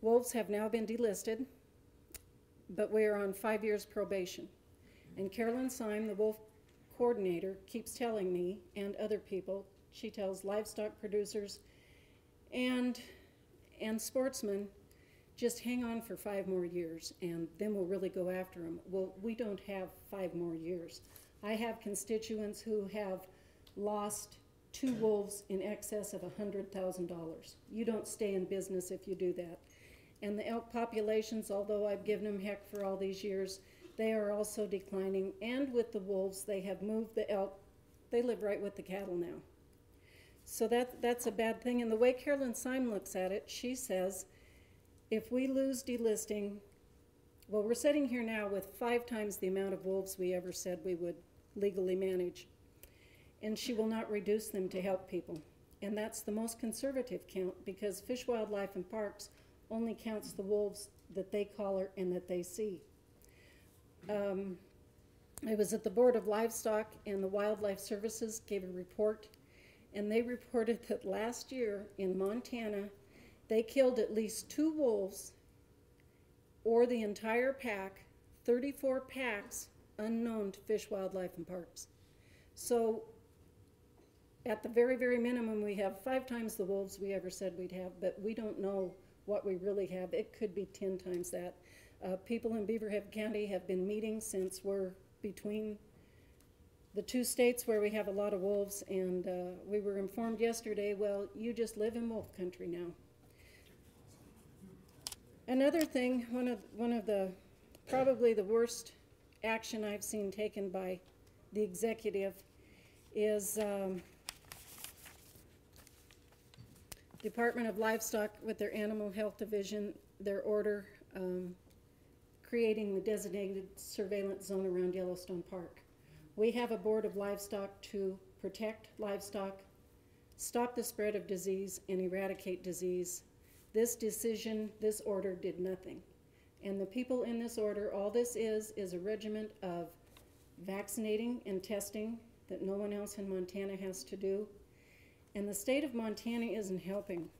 Wolves have now been delisted, but we are on 5 years probation. And Carolyn Syme, the wolf coordinator, keeps telling me and other people, she tells livestock producers and sportsmen, just hang on for 5 more years and then we'll really go after them. Well, we don't have 5 more years. I have constituents who have lost 2 wolves in excess of $100,000. You don't stay in business if you do that. And the elk populations, although I've given them heck for all these years, they are also declining. And with the wolves, they have moved the elk. They live right with the cattle now. So that's a bad thing. And the way Carolyn Syme looks at it, she says, if we lose delisting, well, we're sitting here now with 5 times the amount of wolves we ever said we would legally manage. And she will not reduce them to help people. And that's the most conservative count, because Fish, Wildlife, and Parks only counts the wolves that they collar and that they see. I was at the Board of Livestock, and the Wildlife Services gave a report, and they reported that last year in Montana, they killed at least 2 wolves or the entire pack, 34 packs, unknown to Fish, Wildlife, and Parks. So at the very, very minimum, we have 5 times the wolves we ever said we'd have, but we don't know what we really have. It could be 10 times that. People in Beaverhead County have been meeting since we're between the 2 states where we have a lot of wolves, and we were informed yesterday, well, you just live in wolf country now. Another thing, one of the, probably the worst action I've seen taken by the executive is Department of Livestock with their Animal Health Division, their order creating the designated surveillance zone around Yellowstone Park. We have a board of livestock to protect livestock, stop the spread of disease, and eradicate disease. This decision, this order did nothing. And the people in this order, all this is a regiment of vaccinating and testing that no one else in Montana has to do. And the state of Montana isn't helping.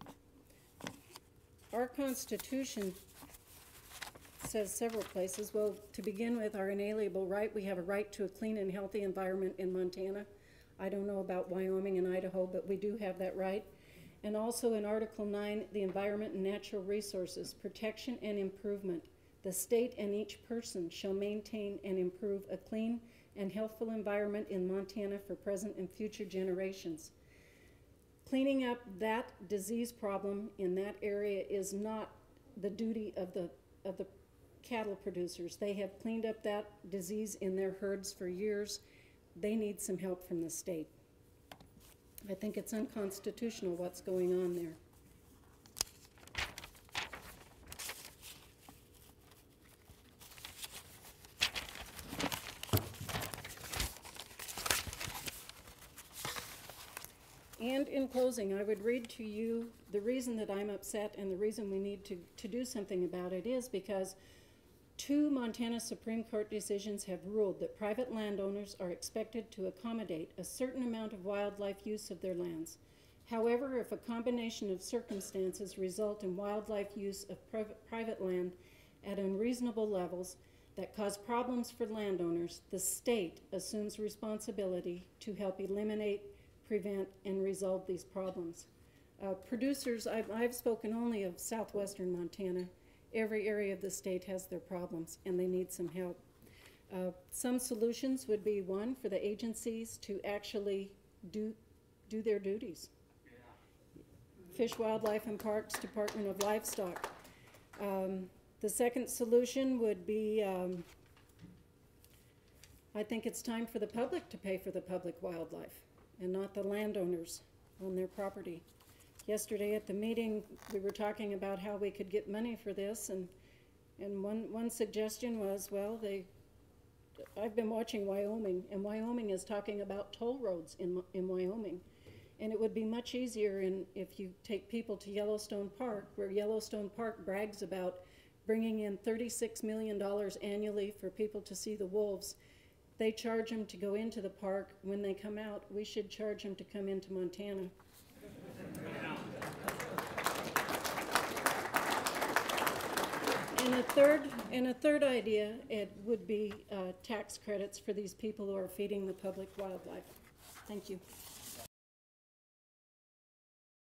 Our Constitution says several places, well, to begin with, our inalienable right, we have a right to a clean and healthy environment in Montana. I don't know about Wyoming and Idaho, but we do have that right. And also in Article 9, the environment and natural resources, protection and improvement. The state and each person shall maintain and improve a clean and healthful environment in Montana for present and future generations. Cleaning up that disease problem in that area is not the duty of the cattle producers. They have cleaned up that disease in their herds for years. They need some help from the state. I think it's unconstitutional what's going on there. And in closing, I would read to you the reason that I'm upset and the reason we need to do something about it is because 2 Montana Supreme Court decisions have ruled that private landowners are expected to accommodate a certain amount of wildlife use of their lands. However, if a combination of circumstances result in wildlife use of private land at unreasonable levels that cause problems for landowners, the state assumes responsibility to help eliminate, prevent, and resolve these problems. Producers, I've spoken only of southwestern Montana. Every area of the state has their problems, and they need some help. Some solutions would be, 1, for the agencies to actually do their duties. Fish, Wildlife, and Parks, Department of Livestock. The second solution would be, I think it's time for the public to pay for the public wildlife and not the landowners on their property. Yesterday at the meeting, we were talking about how we could get money for this, and one suggestion was, well, I've been watching Wyoming, and Wyoming is talking about toll roads in Wyoming. And it would be much easier if you take people to Yellowstone Park, where Yellowstone Park brags about bringing in $36 million annually for people to see the wolves. They charge them to go into the park. When they come out, we should charge them to come into Montana. And a third idea, it would be tax credits for these people who are feeding the public wildlife. Thank you.